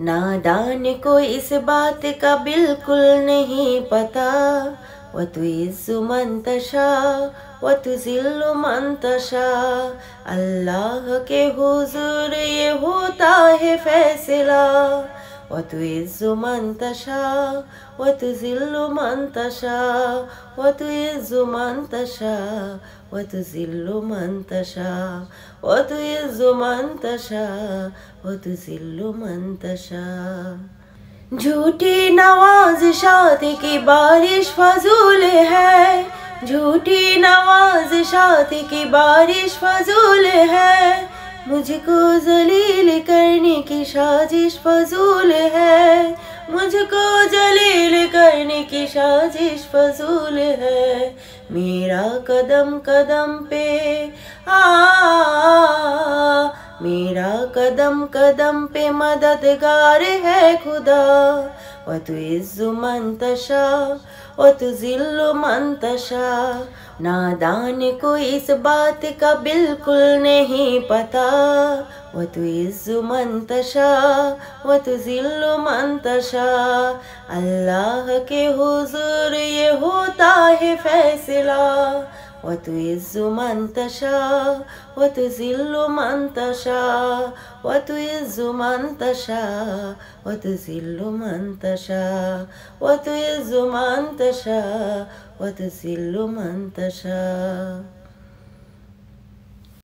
नादान को इस बात का बिल्कुल नहीं पता। व तुइज़्ज़ु मन तशा व तुज़िल्लु मन तशा। अल्लाह के हुज़ूर ये होता है फैसला। व तुइज़्ज़ु मन तशा व तुज़िल्लु मन तशा। व तुइज़्ज़ु मन तशा व तुज़िल्लु मन तशा। व तुइज़्ज़ु मन तशा व तुज़िल्लु मन तशा। झूठी नवाज़िशात की बारिश फजूल है। झूठी नवाज़िशात की बारिश फजूल है। मुझको जलील करने की साजिश फजूल है। मुझको जलील करने की साजिश फजूल है। मेरा कदम कदम पे मेरा कदम कदम पे मददगार है खुदा। व तुइज़्ज़ु मन तशा व तुज़िल्लु मन तशा। नादान को इस बात का बिल्कुल नहीं पता। व तुइज़्ज़ु मन तशा व तुज़िल्लु मन तशा। अल्लाह के हुज़ूर ये होता है फैसला। व तुइज़्ज़ु मन तशा व तुज़िल्लु मन तशा। व तुइज़्ज़ु मन तशा व तुज़िल्लु मन तशा। व तुइज़्ज़ु मन तशा व तुज़िल्लु मन तशा।